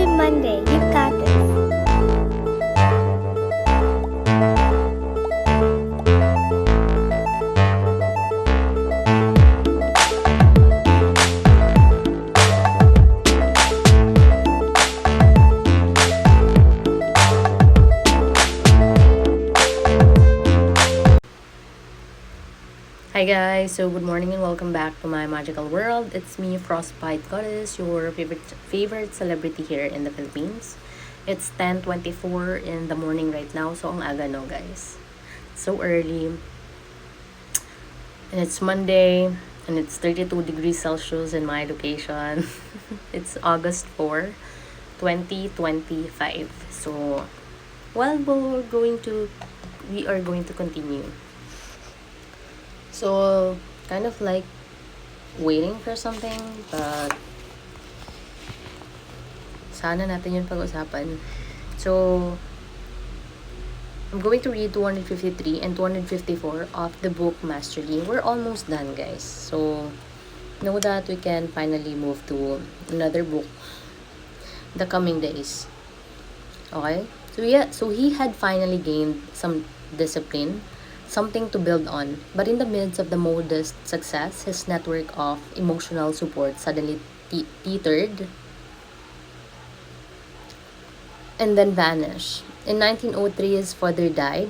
Happy Monday. You've got this. Hi guys, so good morning and welcome back to my magical world. It's me, Frostbite Goddess, your favorite celebrity here in the Philippines. It's 10:24 in the morning right now, so ang aga no guys. So early. And it's Monday and it's 32 degrees Celsius in my location. It's August 4, 2025. So well, we are going to continue. So, kind of like waiting for something, but sana natin yun pag-usapan. So, I'm going to read 253 and 254 of the book Mastery. We're almost done, guys. So, know that we can finally move to another book the coming days. Okay? So he had finally gained some discipline, something to build on. But in the midst of the modest success, his network of emotional support suddenly teetered and then vanished. In 1903, his father died.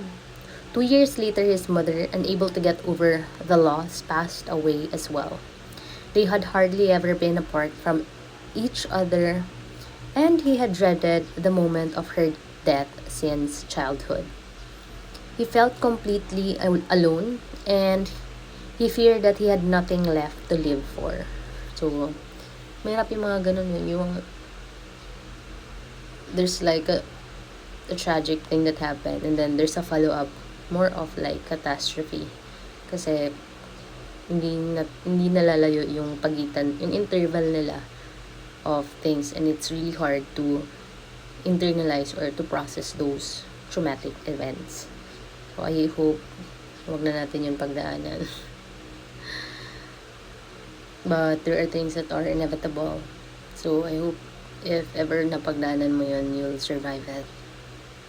2 years later, his mother, unable to get over the loss, passed away as well. They had hardly ever been apart from each other, and he had dreaded the moment of her death since childhood. He felt completely alone, and he feared that he had nothing left to live for. So, mahirap yung mga ganun yung there's like a tragic thing that happened, and then there's a follow-up, more of like catastrophe. Kasi, hindi nalalayo yung pagitan, yung interval nila of things, and it's really hard to internalize or to process those traumatic events. So, I hope wag na natin yung pagdaanan. But there are things that are inevitable. So, I hope if ever napagdaanan mo yun, you'll survive it.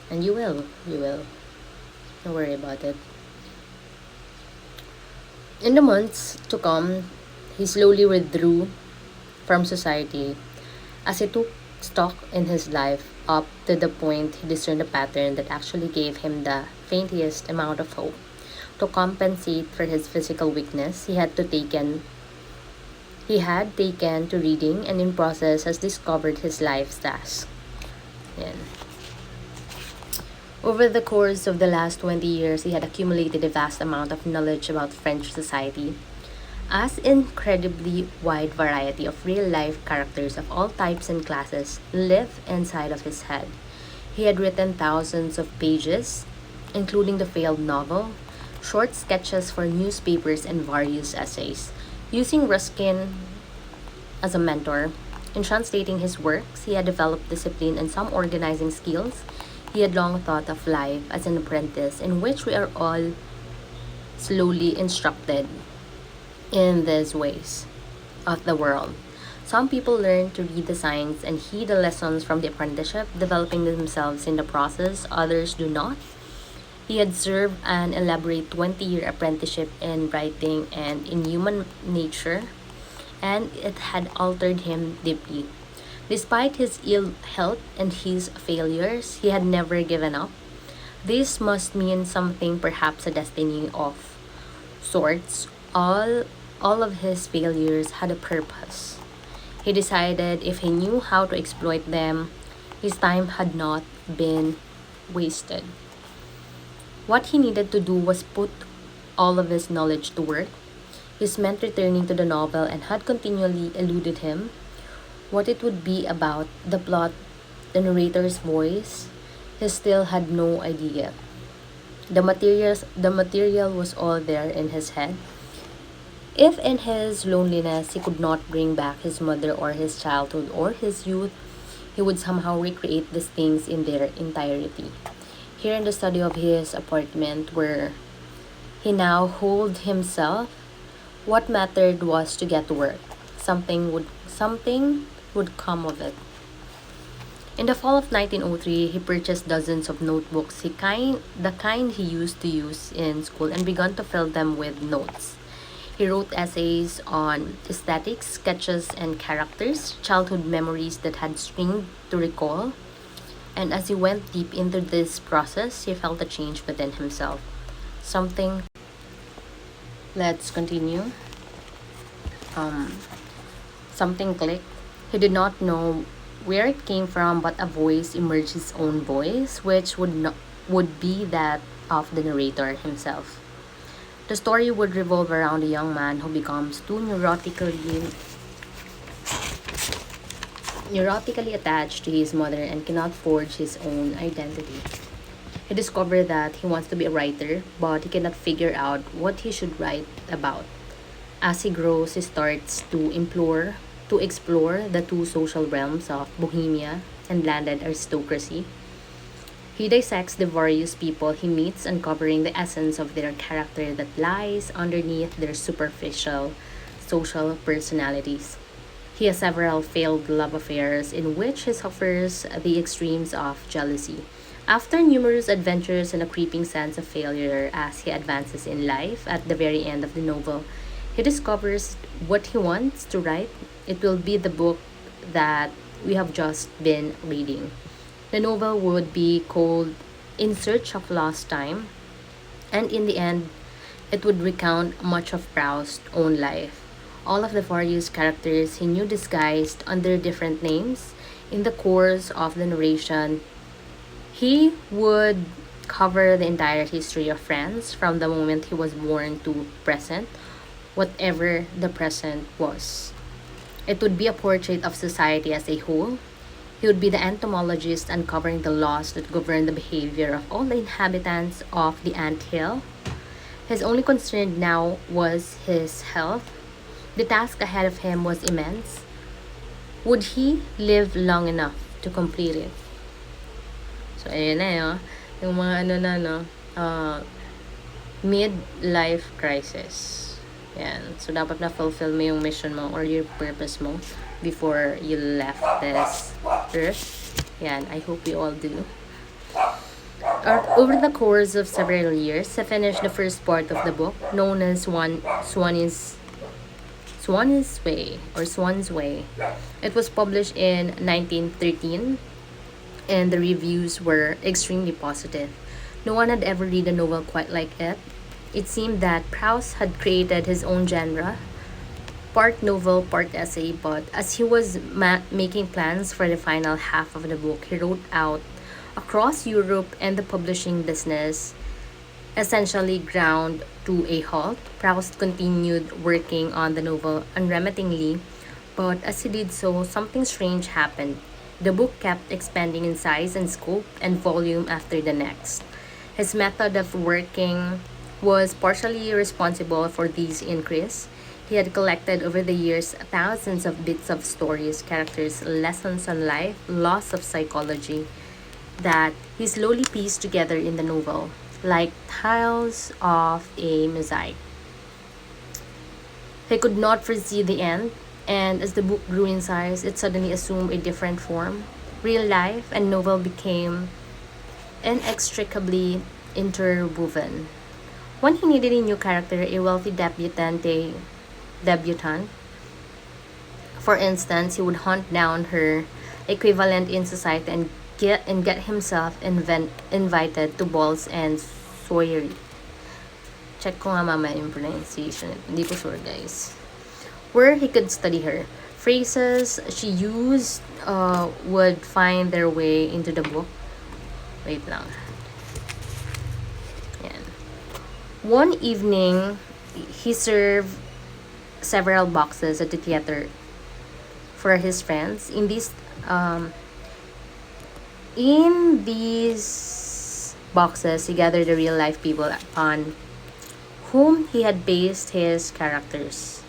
And you will. You will. Don't worry about it. In the months to come, he slowly withdrew from society as he took stock in his life up to the point he discerned a pattern that actually gave him the faintest amount of hope. To compensate for his physical weakness, he had taken to reading, and in process has discovered his life's task. Yan. Over the course of the last 20 years, he had accumulated a vast amount of knowledge about French society, as incredibly wide variety of real-life characters of all types and classes live inside of his head. He had written thousands of pages, including the failed novel, short sketches for newspapers, and various essays. Using Ruskin as a mentor, in translating his works, he had developed discipline and some organizing skills. He had long thought of life as an apprentice, in which we are all slowly instructed in these ways of the world. Some people learn to read the signs and heed the lessons from the apprenticeship, developing themselves in the process. Others do not. He had served an elaborate 20-year apprenticeship in writing and in human nature, and it had altered him deeply. Despite his ill health and his failures, he had never given up. This must mean something, perhaps a destiny of sorts. All of his failures had a purpose. He decided if he knew how to exploit them, his time had not been wasted. What he needed to do was put all of his knowledge to work. His meant returning to the novel and had continually eluded him. What it would be about, the plot, the narrator's voice, he still had no idea. The material was all there in his head. If in his loneliness he could not bring back his mother or his childhood or his youth, he would somehow recreate these things in their entirety. Here in the study of his apartment where he now holed himself, what mattered was to get to work. Something would come of it. In the fall of 1903, he purchased dozens of notebooks, the kind he used to use in school, and began to fill them with notes. He wrote essays on aesthetics, sketches, and characters, childhood memories that had strained to recall. And as he went deep into this process, he felt a change within himself. Something. Let's continue. Um, Something clicked. He did not know where it came from, but a voice emerged, his own voice, which would be that of the narrator himself. The story would revolve around a young man who becomes too neurotically attached to his mother and cannot forge his own identity. He discovered that he wants to be a writer, but he cannot figure out what he should write about. As he grows, he starts to explore the two social realms of Bohemia and landed aristocracy. He dissects the various people he meets, uncovering the essence of their character that lies underneath their superficial social personalities. He has several failed love affairs in which he suffers the extremes of jealousy. After numerous adventures and a creeping sense of failure as he advances in life, at the very end of the novel, he discovers what he wants to write. It will be the book that we have just been reading. The novel would be called In Search of Lost Time, and in the end, it would recount much of Proust's own life. All of the various characters he knew disguised under different names. In the course of the narration, he would cover the entire history of France from the moment he was born to present, whatever the present was. It would be a portrait of society as a whole. He would be the entomologist uncovering the laws that govern the behavior of all the inhabitants of the ant hill. His only concern now was his health. The task ahead of him was immense. Would he live long enough to complete it? So, ayun na yun. Yung mga ano na, no, mid-life crisis. Yan. So, dapat na-fulfill mo yung mission mo or your purpose mo before you left this earth. Yan. I hope we all do. Over the course of several years, I finished the first part of the book, known as Swan's Way or Swan's Way. It was published in 1913, and the reviews were extremely positive. No one had ever read a novel quite like it. It seemed that Proust had created his own genre, part novel, part essay, but as he was making plans for the final half of the book, he wrote out across Europe, and the publishing business essentially ground to a halt. Proust continued working on the novel unremittingly, but as he did so, something strange happened. The book kept expanding in size and scope and volume after the next. His method of working was partially responsible for this increase. He had collected over the years thousands of bits of stories, characters, lessons on life, laws of psychology that he slowly pieced together in the novel, like tiles of a mosaic. He could not foresee the end, and as the book grew in size, it suddenly assumed a different form. Real life and novel became inextricably interwoven. When he needed a new character, a wealthy debutante, for instance, he would hunt down her equivalent in society and get himself invited to balls and soiree. Check ko nga mamaya yung pronunciation. Hindi ko sure, guys. Where he could study her. Phrases she used would find their way into the book. Wait lang. Yan. One evening, he served several boxes at the theater for his friends. In these boxes, he gathered the real life people upon whom he had based his characters.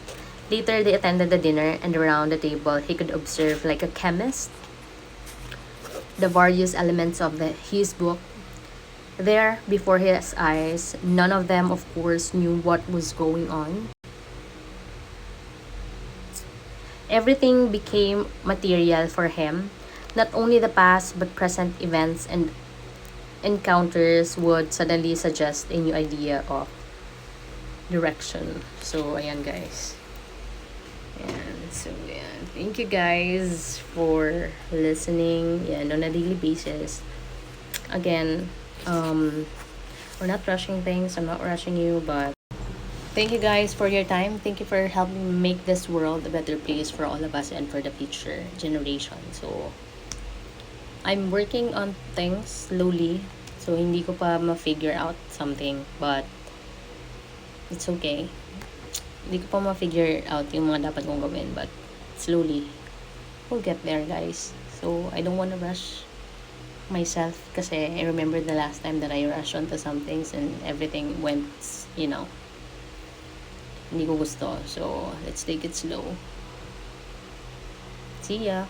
Later, they attended the dinner, and around the table, he could observe, like a chemist, the various elements of his book. There, before his eyes, none of them, of course, knew what was going on. Everything became material for him. Not only the past, but present events and encounters would suddenly suggest a new idea of direction. So, ayan guys. And so, yeah. Thank you guys for listening. Yeah, on a daily basis. Again, we're not rushing things. I'm not rushing you, but thank you guys for your time. Thank you for helping make this world a better place for all of us and for the future generation. So, I'm working on things slowly. So, hindi ko pa ma-figure out something. But, it's okay. Hindi ko pa ma-figure out yung mga dapat kong gawin. But, slowly, we'll get there, guys. So, I don't wanna rush myself kasi I remember the last time that I rushed onto some things and everything went, hindi ko gusto. So, let's take it slow. See ya!